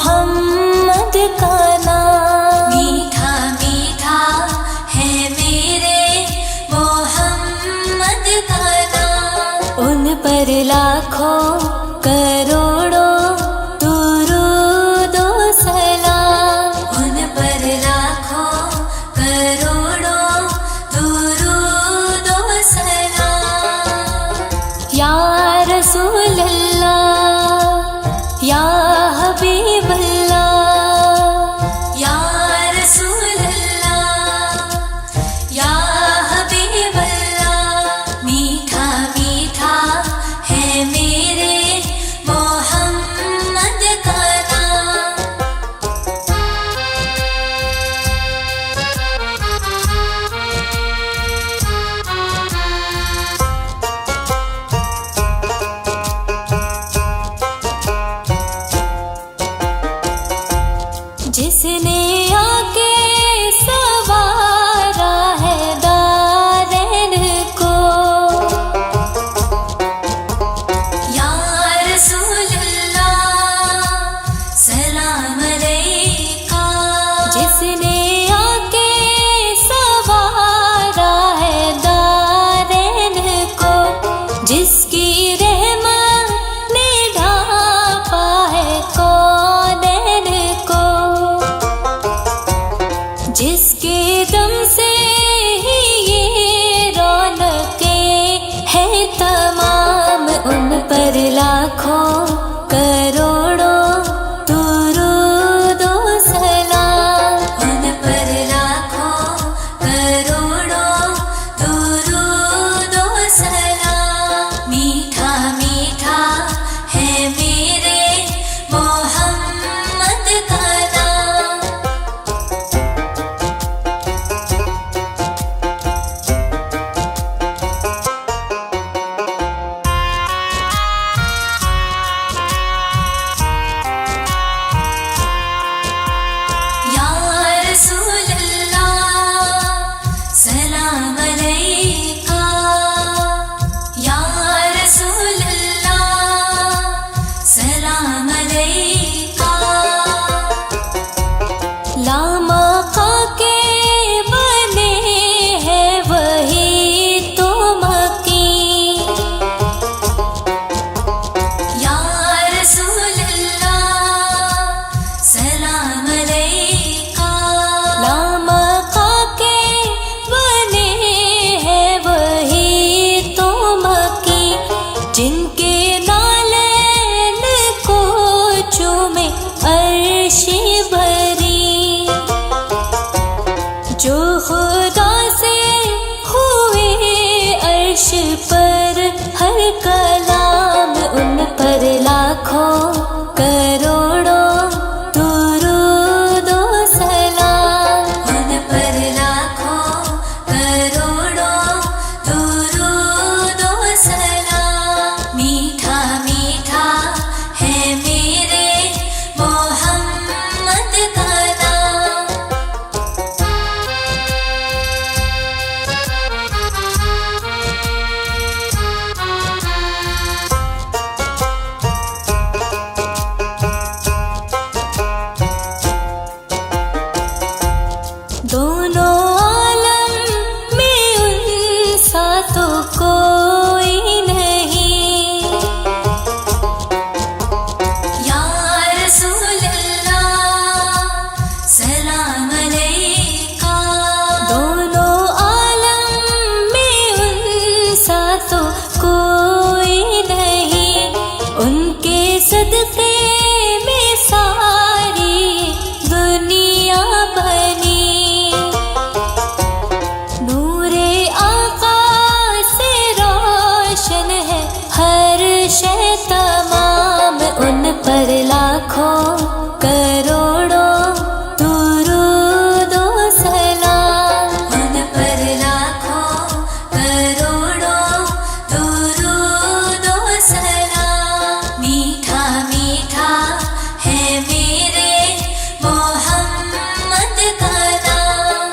मोहम्मद का नाम। मीठा मीठा है मेरे मोहम्मद का नाम। उन पर लाखों करोड़ों दुरूदो सलाम। उन पर लाखों करोड़ों दुरूदो सलाम। या रसूल अल्लाह, या हबीब अल्लाह, या रसूल अल्लाह, या हबीब अल्लाह। मीठा मीठा है मेरे मोहम्मद का नाम। जिसने आके सवारा है दारैन को। या रसूल अल्लाह सलाम अलैका। जिसने आके सवारा है दारैन को। जिसकी रहमत ने ढांपा है कौनैन को। जिसके दम से ही ये रौनकें हैं तमाम। उन पर लाखों करोड़ों दुरूदो सलाम। उन पर लाखों करोड़ों दुरूदो सलाम। मीठा मीठा है मेरे मोहम्मद का नाम। या रसूल अल्लाह सलाम अलैका। या रसूल अल्लाह सलाम अलैका। लामका के बने हैं वही तो मकीन। या रसूल अल्लाह सलाम अलैका। लामका के बने हैं वही तो मकीन। जिनके नालैन को चूमे अर्श भरी। जो खुदा से हुए अर्श पर हर कलाम। उन पर लाखों करोड़ों दुरूदो सलाम। उन पर लाखों करोड़ों दुरूदो सलाम। मीठा मीठा है मेरे मोहम्मद का नाम। दोनों आलम में उनसा तो कोई नहीं। या रसूल अल्लाह सलाम अलैका। दोनों आलम में उनसा तो कोई नहीं। उनके सदके में सारी दुनिया बनी। नूरे आका से रोशन है हर शय तमाम। उन पर लाखों करोड़ों दुरूदो सलाम। उन पर लाखों करोड़ों दुरूदो सलाम। मीठा मीठा है मेरे मोहम्मद का नाम।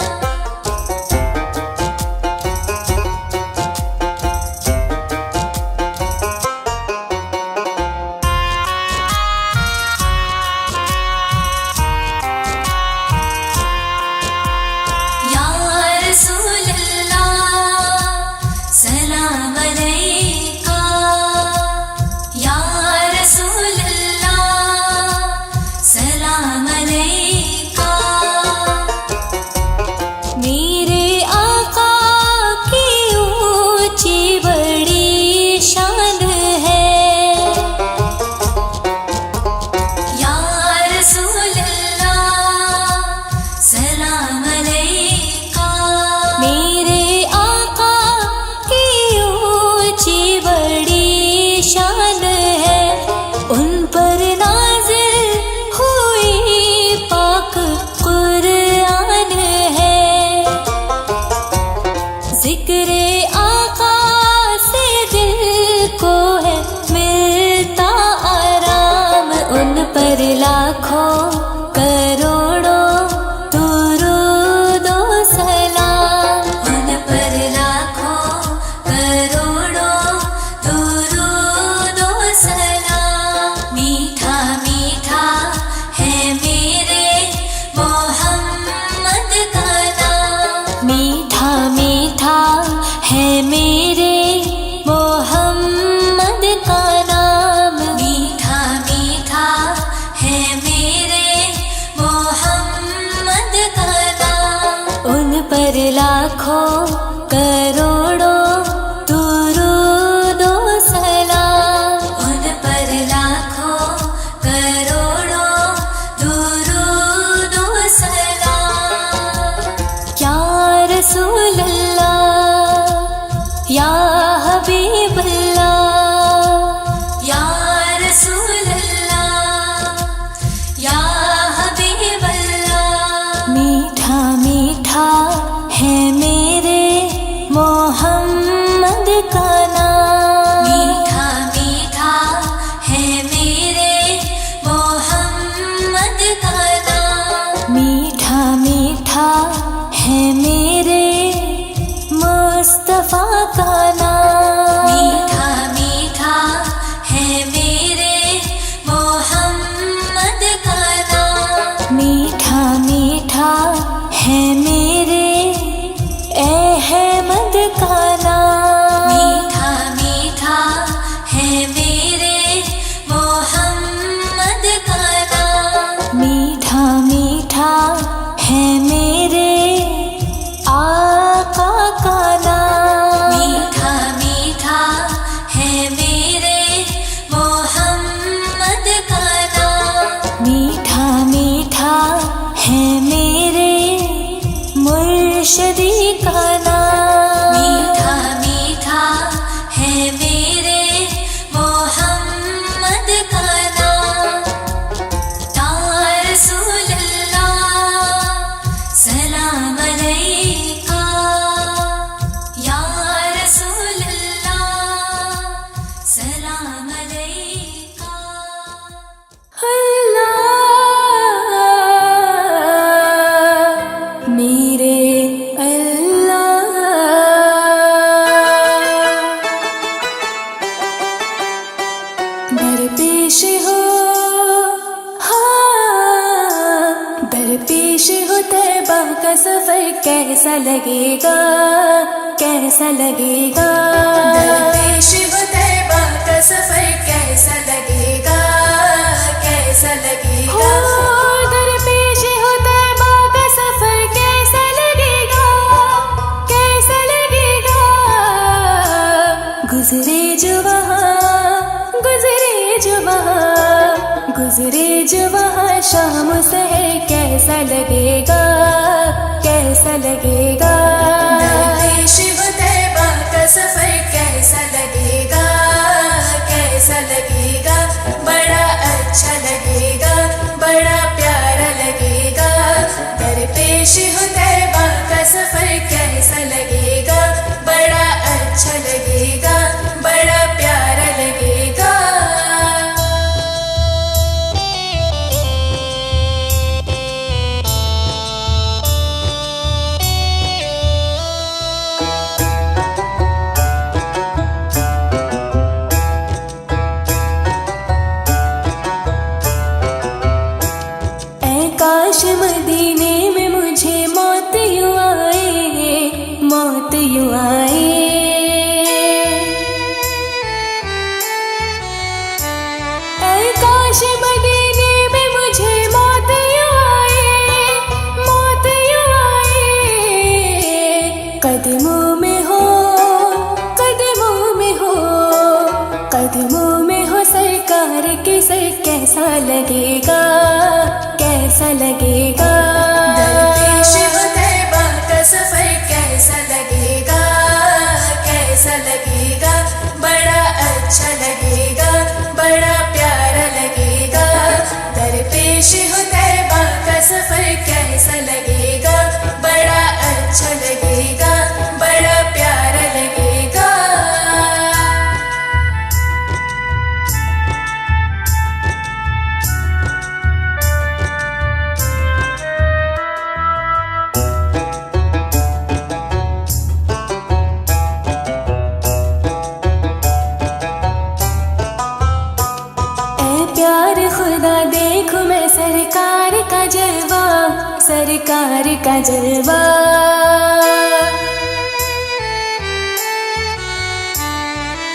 पर नाज़िल हुई पाक कुरान है। ज़िक्रे आका से दिल को है मिलता आराम, उन पर लाखों करोड़ों दुरूद व सलाम। उन पर लाखों करोड़ों दुरूद व सलाम। मीठा मीठा है मेरे मोहम्मद का नाम। मीठा मीठा है मेरे मोहम्मद का नाम। मीठा मीठा है मेरे मोहम्मद का नाम। उन पर लाखों करोड़ों दुरूद व सलाम। उन पर लाखों करोड़ों दुरूद व सलाम। या रसूल अल्लाह, या हबीब अल्लाह, या रसूल अल्लाह, या हबीब अल्लाह। मीठा मीठा है मेरे मोहम्मद का नाम। मीठा मीठा है मेरे मोहम्मद का नाम। मीठा मीठा है मेरे मुस्तफा का नाम। मीठा मीठा है मेरे मोहम्मद का नाम। मीठा मीठा है मेरे अहमद का नाम। मीठा मीठा है मेरे मोहम्मद का नाम। मीठा मीठा है मेरे आका का नाम। मीठा मीठा है मेरे मोहम्मद का नाम। मीठा मीठा है मेरे मुर्शिदी का नाम। मीठा मीठा है मेरे मोहम्मद का नाम। या रसूल अल्लाह सलाम अलैका। या रसूल अल्लाह सलाम अलैका। अल्लाह मेरे अल्लाह, दरपेश हो, हाँ दरपेश हो तैबा का सफर कैसा लगेगा, कैसा लगेगा। दरपेश हो तैबा का सफर कैसा लगेगा, कैसा लगेगा। दरपेश हो तैबा का सफर कैसा लगेगा, कैसा लगेगा। गुजरे जो वहाँ, गुजरे जो वहाँ, गुजरे जो वहाँ शाम सहर कैसा लगेगा, कैसा लगेगा। दरपेश हो तैबा का सफर कैसा लगेगा, कैसा लगेगा। बड़ा अच्छा लगेगा, बड़ा प्यारा लगेगा। दरपेश हो तैबा का सफर कैसा लगेगा, बड़ा अच्छा लगेगा, बड़ा प्यारा लगेगा। काश मदीने में मुझे मौत यूं आए, मौत यूं आए। काश मदीने में मुझे मौत यूं आए, मौत यूं आए। कदमों में हो, कदमों में हो, कदमों में हो सरकार के सर कैसा लगेगा, कैसा लगेगा। दरपेश हो तैबा का सफर कैसा लगेगा, कैसा लगेगा। बड़ा अच्छा लगेगा, बड़ा प्यारा लगेगा। सरकार का जलवा, सरकार का जलवा।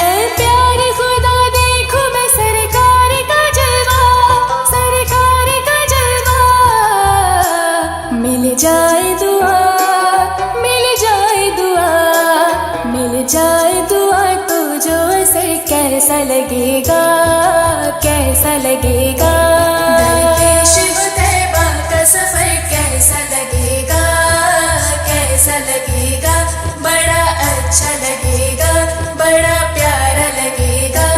ऐ प्यारे खुदा देखो मैं सरकार का जलवा, सरकार का जलवा। मिल जाए दुआ, मिल जाए दुआ, मिल जाए दुआ तो जो असर कैसा लगेगा, कैसा लगेगा। दरपेश हो तैबा का सफर कैसा लगेगा, कैसा लगेगा। बड़ा अच्छा लगेगा, बड़ा प्यारा लगेगा।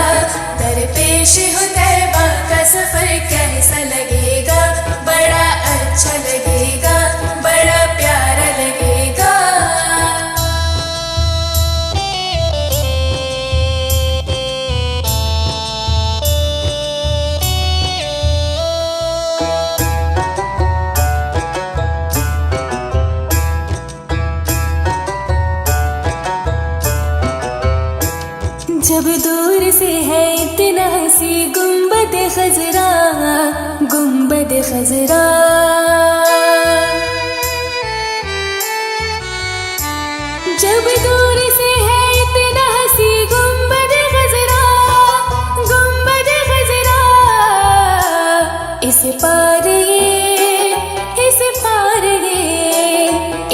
दरपेश हो तैबा का सफर कैसा लगेगा, बड़ा अच्छा लगेगा, बड़ा प्यारा लगेगा। जब दूर से है इतना हंसी गुंबद खजरा, गुंबद खजरा। जब दूर से है इतना हंसी गुंबद खजरा, गुंबद खजरा। इस पार ये, इस पार ये,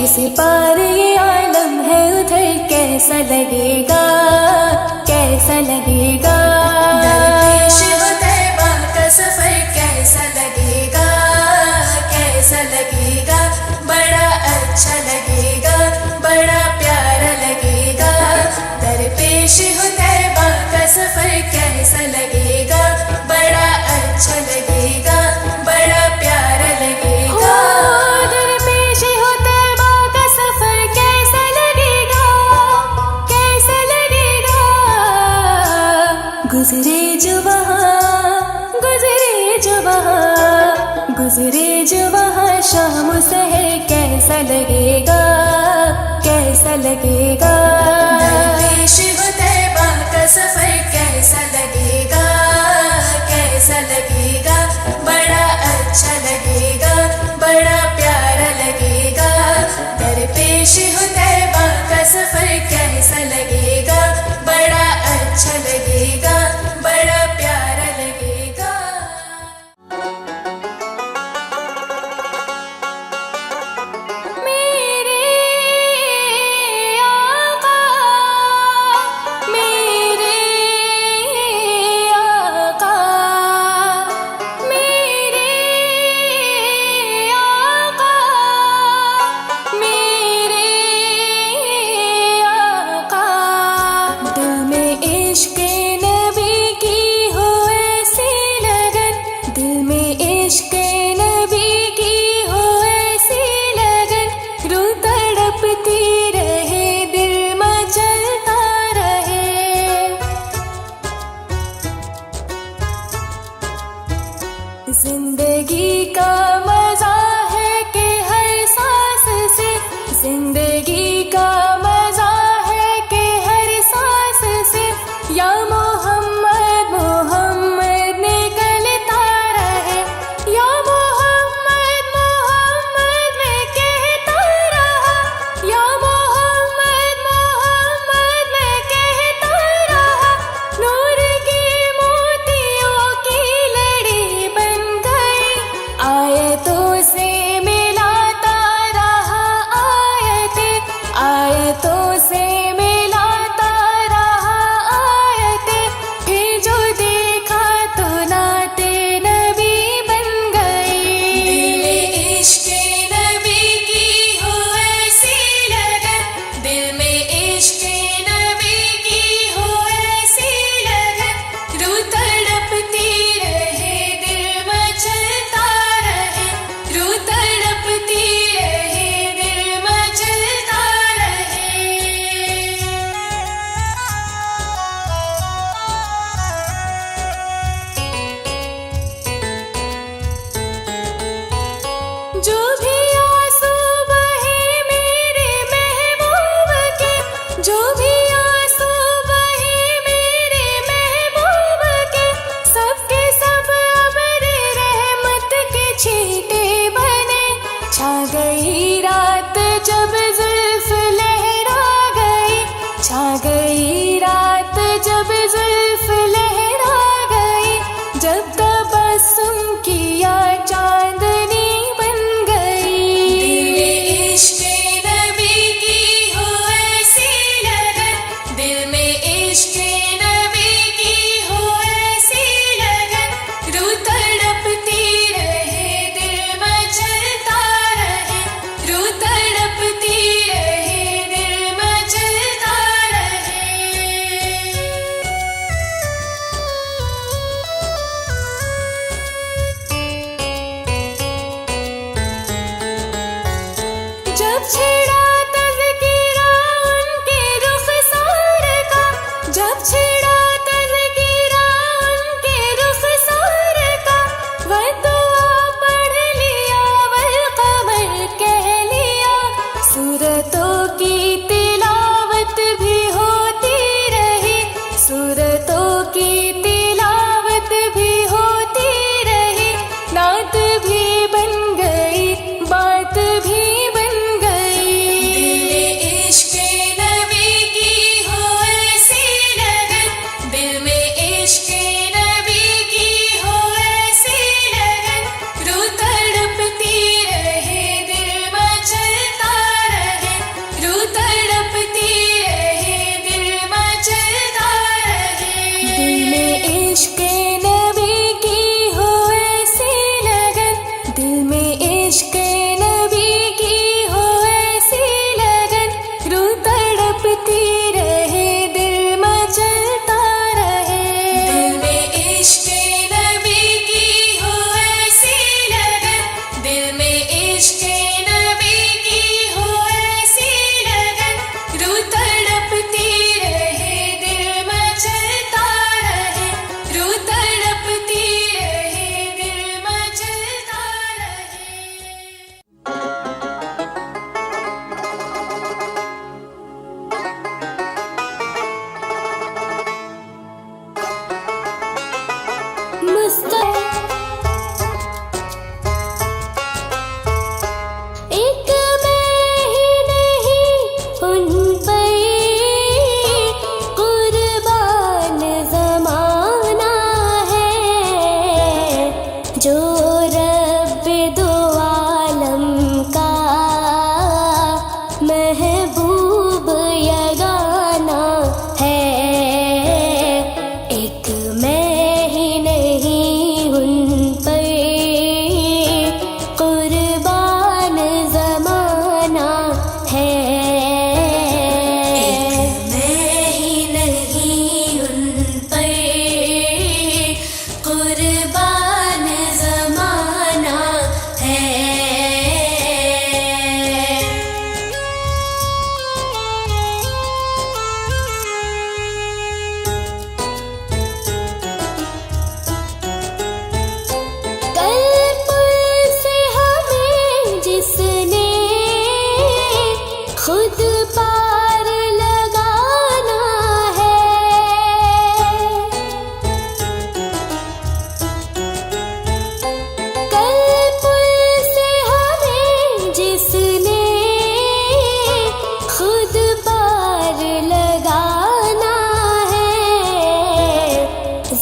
इस पार ये आलम है उधर कैसा लगेगा, कैसा लगेगा। दरपेश हो तैबा का सफर कैसा लगेगा, कैसा लगेगा। बड़ा अच्छा लगेगा, बड़ा प्यारा लगेगा। दरपेश हो तैबा का सफर कैसा लगेगा, बड़ा अच्छा लगेगा, बड़ा प्यारा लगेगा। दरपेश हो तैबा का सफर कैसा लगेगा, कैसा लगेगा। गुजरे जो वहाँ, गुजरे जो वहाँ, गुजरे जो वहाँ शाम सहर कैसा लगेगा, कैसा लगेगा। दरपेश हो तैबा का सफर कैसा लगेगा, कैसा लगेगा। बड़ा अच्छा लगेगा, बड़ा प्यारा लगेगा। दरपेश हो तैबा का सफर कैसा लगेगा, बड़ा अच्छा लगेगा, बड़ा प्यारा लगेगा। मेरे आका, मेरे आका, मेरे आका, मेरे आका। दिल में इश्क नबी की हो ऐसी लगन, दिल में इश्क नबी की हो ऐसी लगन। रूह तड़पती रहे, दिल मचलता रहे। जिंदगी का मजा है कि हर सांस से, जिंदगी का मजा है कि हर सांस से। या मोहम्मद मोहम्मद निकलता रहे, या मोहम्मद मोहम्मद मैं कहता रहा, या मोहम्मद मोहम्मद मैं कहता रहा। नूर की मोतियों की लड़ी बन गई, आयतों से मिलाता रहा आयतें, आयतों जो रब दो आलम का महबूब यगाना है। एक मैं ही नहीं उन पर कुर्बान ज़माना है। एक मैं ही नहीं उन पर कुर्बान ज़माना है। खुद पार लगाना है। कल पुल से हमें जिसने खुद पार लगाना है।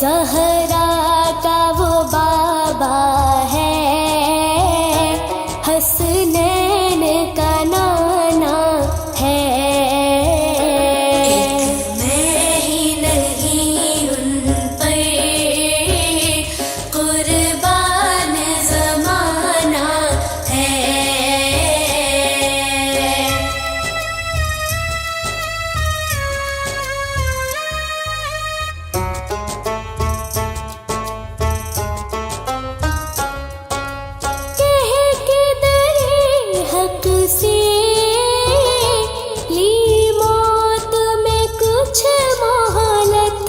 ज़हरा का वो बाबा है, हसनैन का नाना है। एक मैं ही नहीं उन पर कुर्बान ज़माना है। हक से ली मौत में कुछ मोहलत।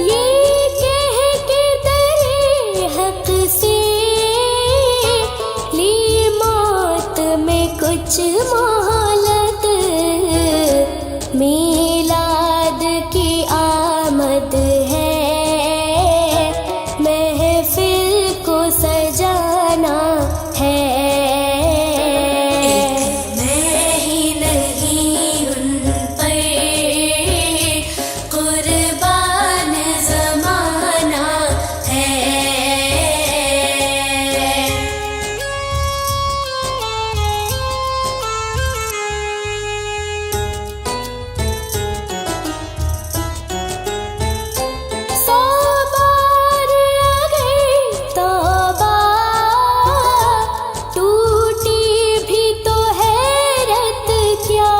ये कह के दरे हक से ली मौत में कुछ मोहलत। मीलाद की आमद है, महफिल को सजाना है। एक मैं ही नहीं उन पर कुर्बान ज़माना है। सौ बार अगर तौबा टूटी भी तो हैरत क्या।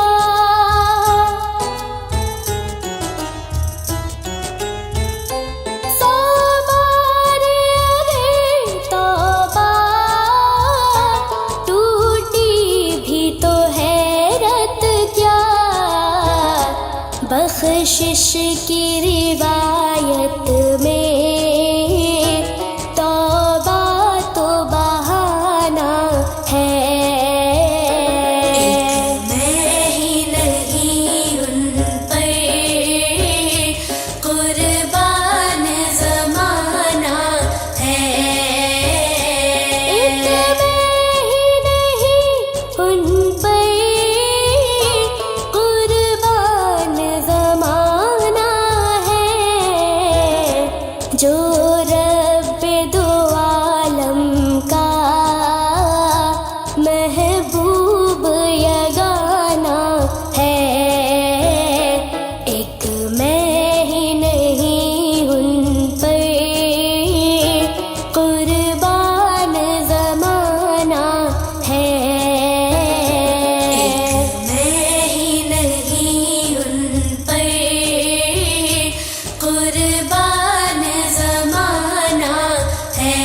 सौ बार अगर तौबा टूटी भी तो हैरत क्या। बख्शिश की रिवायत में तौबा तो बहाना है। एक मैं ही नहीं उन पर कुर्बान ज़माना है। एक मैं ही नहीं उन पर कुर्बान ज़माना है। जो रब दो आलम का महबूब यगाना है। एक मैं ही नहीं उन पर कुर्बान ज़माना है। एक मैं ही नहीं उन पर कुर्बान ज़माना है।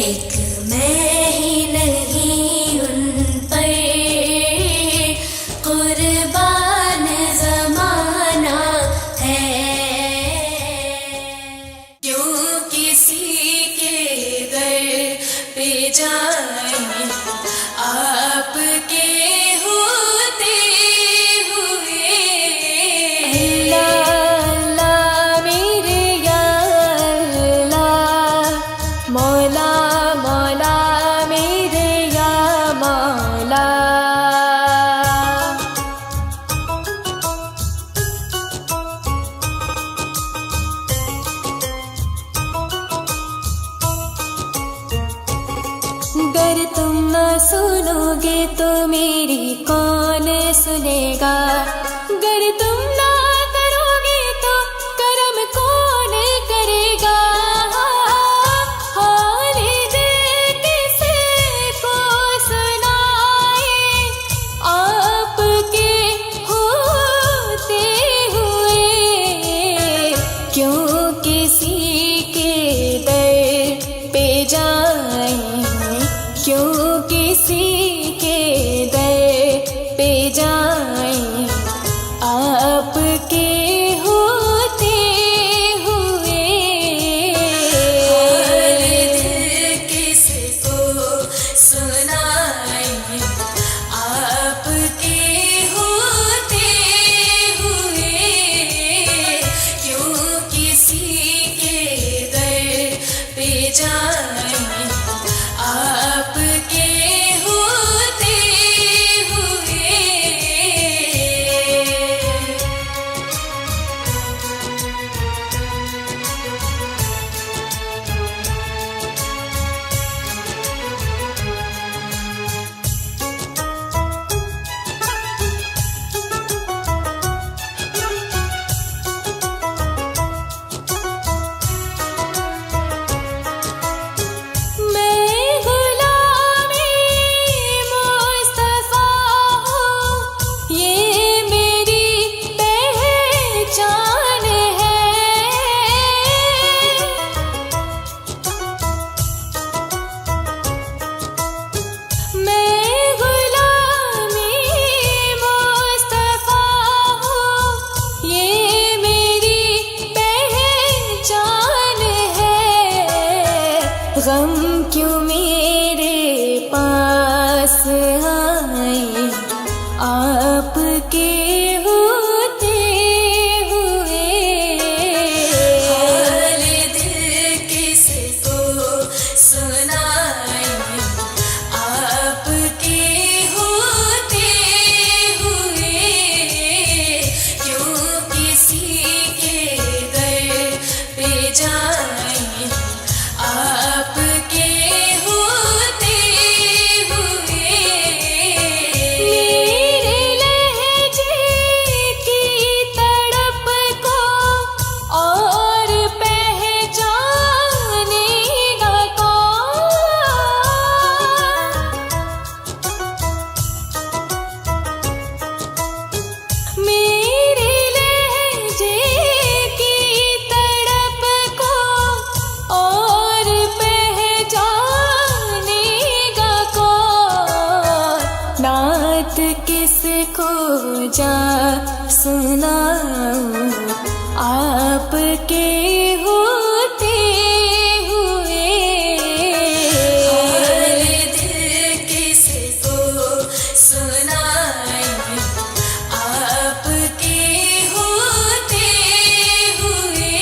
एक मैं ही नहीं उन पर कुर्बान ज़माना है। क्यों किसी के दर पे जाएं आपके होते हुए। अल्लाह अल्लाह मेरे या अल्लाह, मौला मौला मेरे या मौला। सुनोगे तो मेरी कौन सुनेगा। गर तुम ना करोगे तो कर्म कौन करेगा। हाल दिल किसी को सुनाए, आपके होते हुए क्यों किसी के दर पे जाएं, क्यों किसी के दर पे जाएं, आपके होते हुए। हाल दिल किसको सुनाए, आपके होते हुए क्यों किसी के दर पे जाएं, आपके होते हुए। मैं गुलामी मुस्तफा हूँ, ये मेरी पहचान है। मैं गुलामी मुस्तफा हूँ, ये मेरी पहचान है। गम क्यों मेरे पास आए, आपके होते हुए। हाल दिल किसको सुनाए, आपके होते हुए क्यों किसी के दर पे जाएं, आपके होते हुए। मेरे लहजे की तड़प को और पहचानेगा कौन। मेरे लहजे की तड़प को और पहचानेगा कौन। नात किसको जा सुनाऊं, आपके होते हुए। हाल दिल किसको सुनाए, आपके होते हुए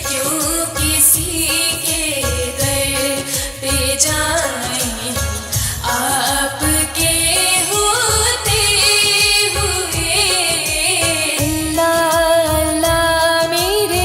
क्यों किसी के दर पे जाएं, आपके होते हुए। अल्लाह अल्लाह मेरे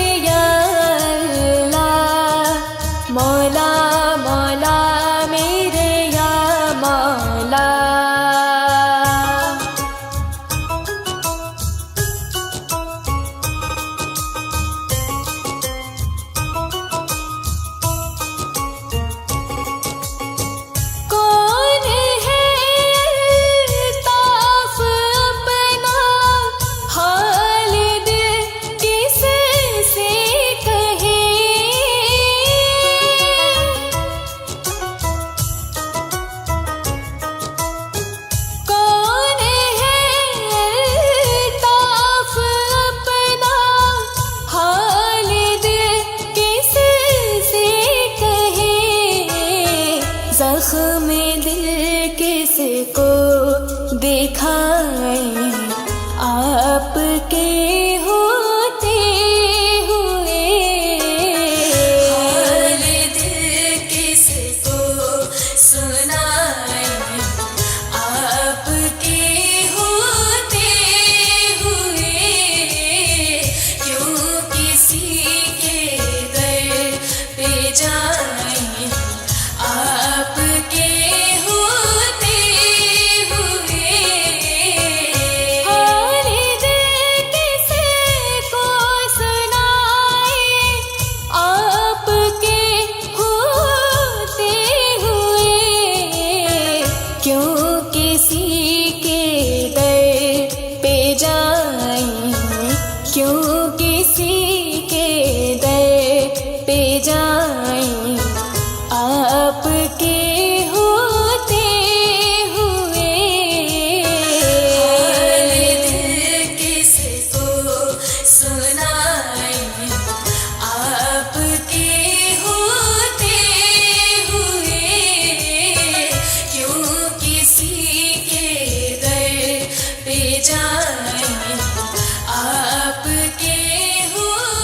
क्यों किसी के दर पे जाएं आपके होते हुए। हाल दिल किसको सुनाएं आपके होते हुए, क्यों किसी के दर पे जाएं आपके होते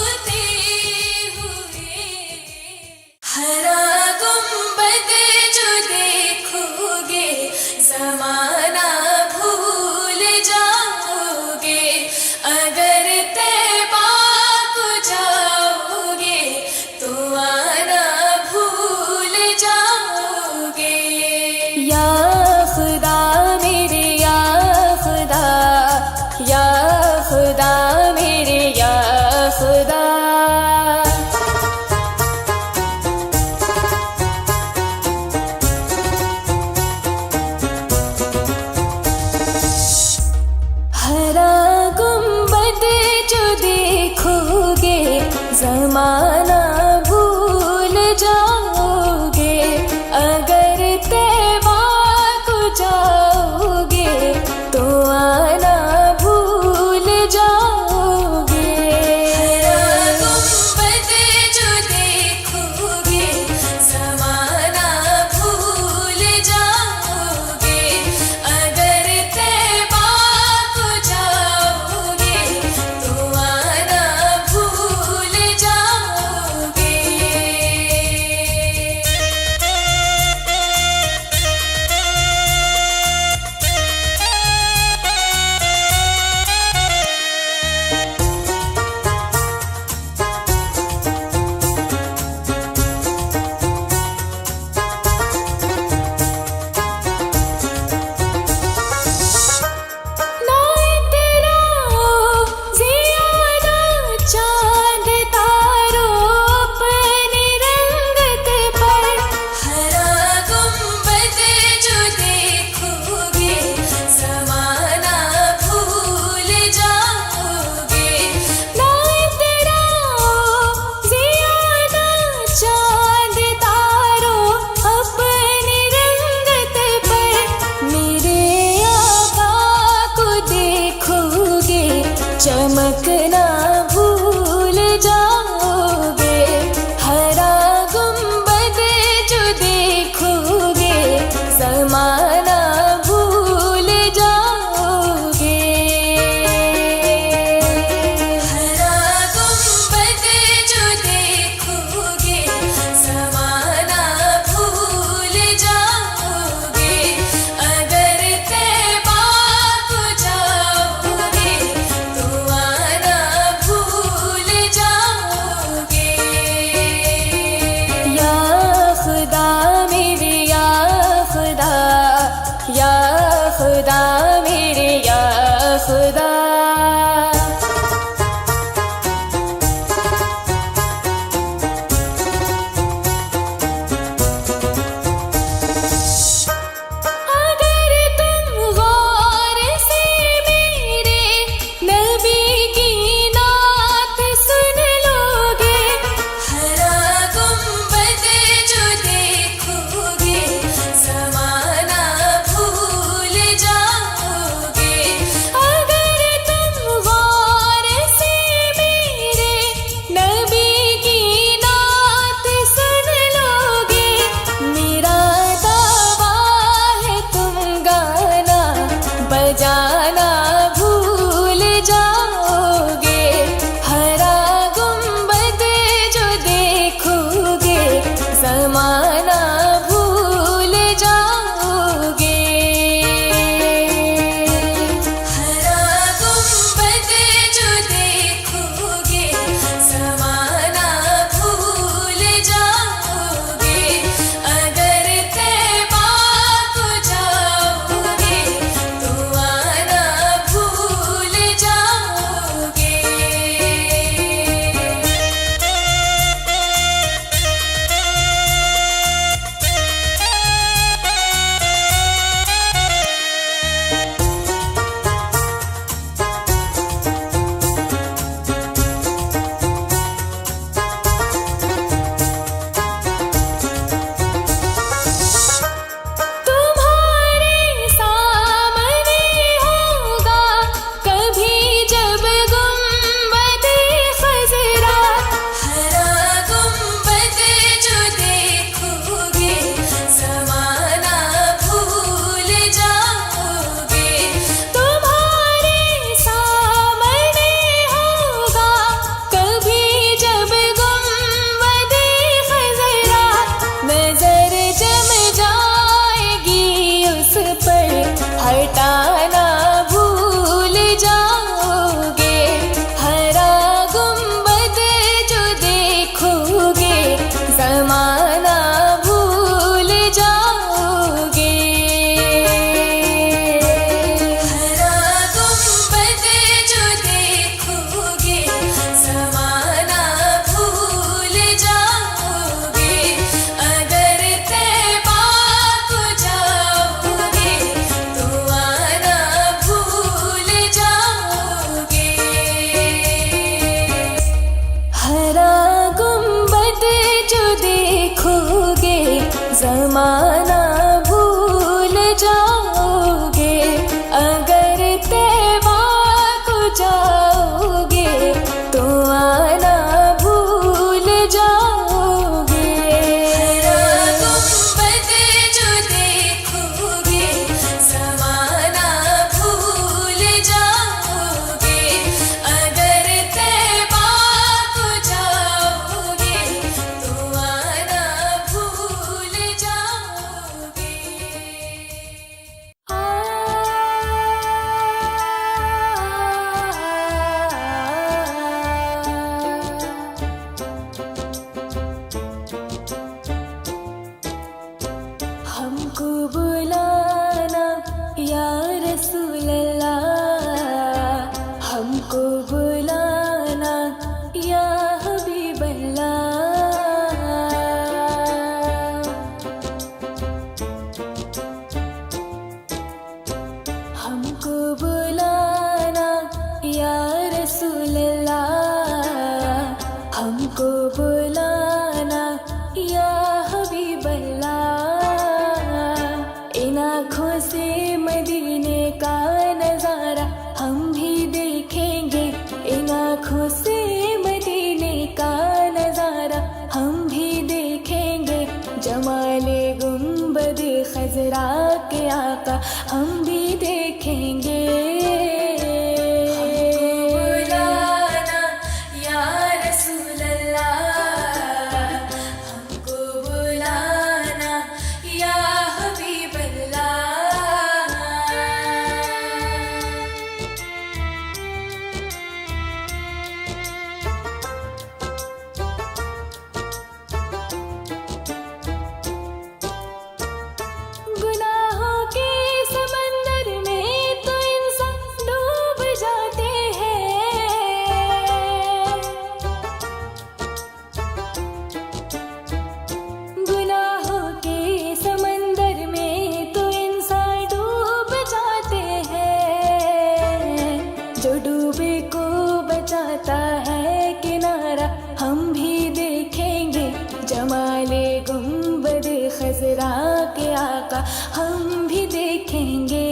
खजरा के आका हम भी देखेंगे।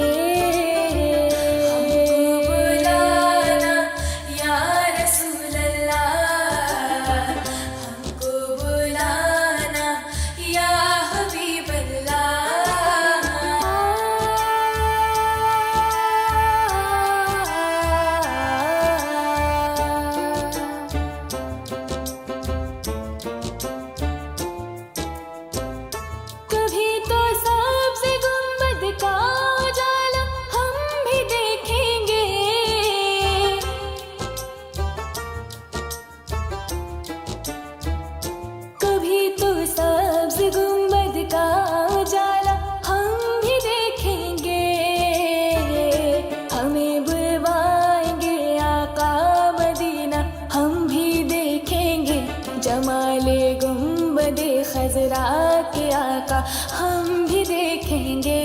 बुलाना या रसूल अल्लाह, हमको बुलाना या हबीब कभी तो सबसे गुंबद का उजाला हम भी देखेंगे। कभी तो सबसे गुंबद का उजाला हम भी देखेंगे। हमें बुलवाएंगे आका मदीना हम भी देखेंगे। जमाले गुंबदे खजरा के आका हम भी देखेंगे।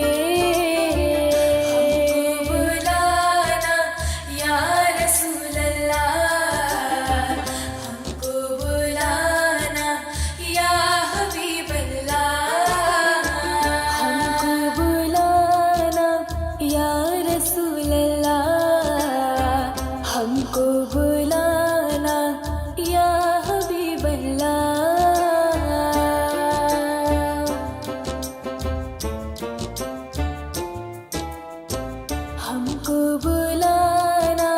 बुलाना या रसूल अल्लाह, हमको बुलाना या हबीब हमको बुलाना या रसूल अल्लाह, हमको बुलाना या हबीब हमको बुलाना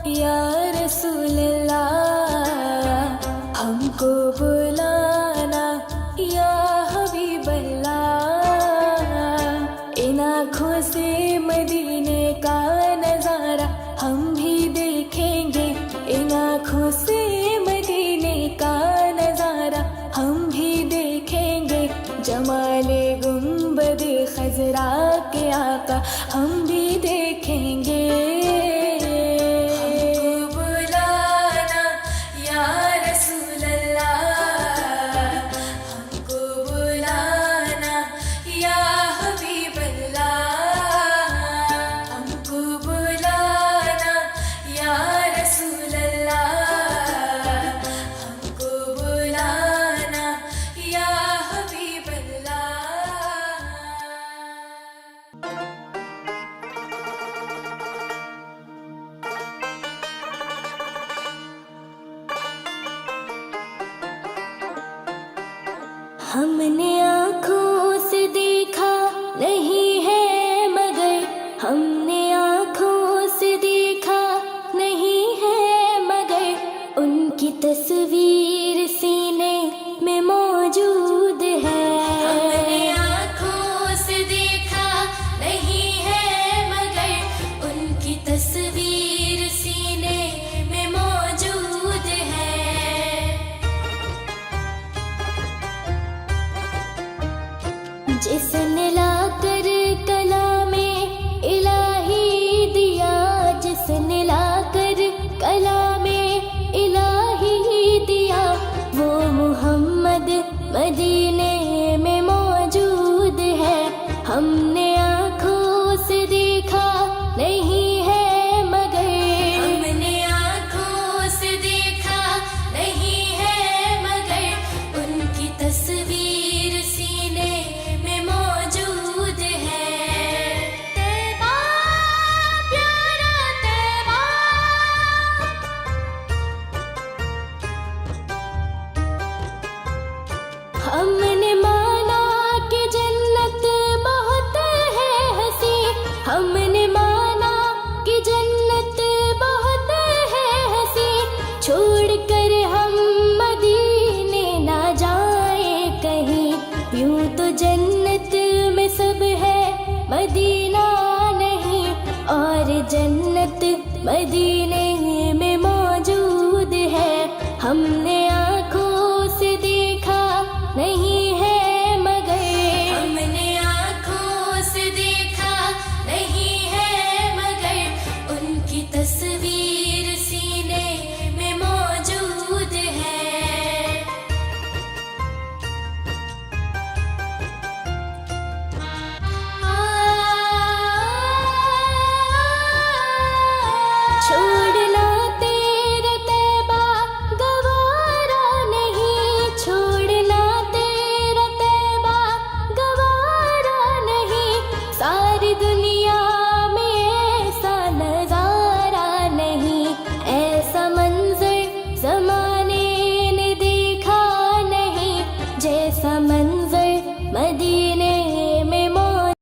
या रसूल अल्लाह, हमको बुलाना या हबीब इन आँखों से मदीने का नजारा हम भी देखेंगे। इन आँखों से मदीने का नजारा हम भी देखेंगे। जमाले गुंबदे खजरा के आका हम भी देखेंगे। बुलाना या रसूल अल्लाह, हमको बुलाना या हबीब हमको बुलाना या रसूल अल्लाह, हमको बुलाना या हबीब हमने आँखों से देखा नहीं है मगर, हमने आँखों से देखा नहीं है मगर, उनकी तस्वीर सीने में मौजूद है। हमने आँखों से देखा नहीं है मगर, उनकी तस्वीर सीने में मौजूद है। जिसने लाकर कलामे इलाही दिया, जिसने लाकर कलामे इलाही दिया, वो मुहम्मद मदीने में मौजूद है। हमने आँखों से देखा नहीं है मगर, हमने आँखों से देखा नहीं है मगर, उनकी तस्वीर सीने में मौजूद है। तैबा प्यारा तैबा, हमने माना कि जन्नत बहुत है हंसी, हमने माना कि जन्नत बहुत है हंसी, छोड़कर हम मदीने ना जाए कहीं। यूं तो जन्नत में सब है मदीना नहीं, और जन्नत मदीने में मौजूद है। हमने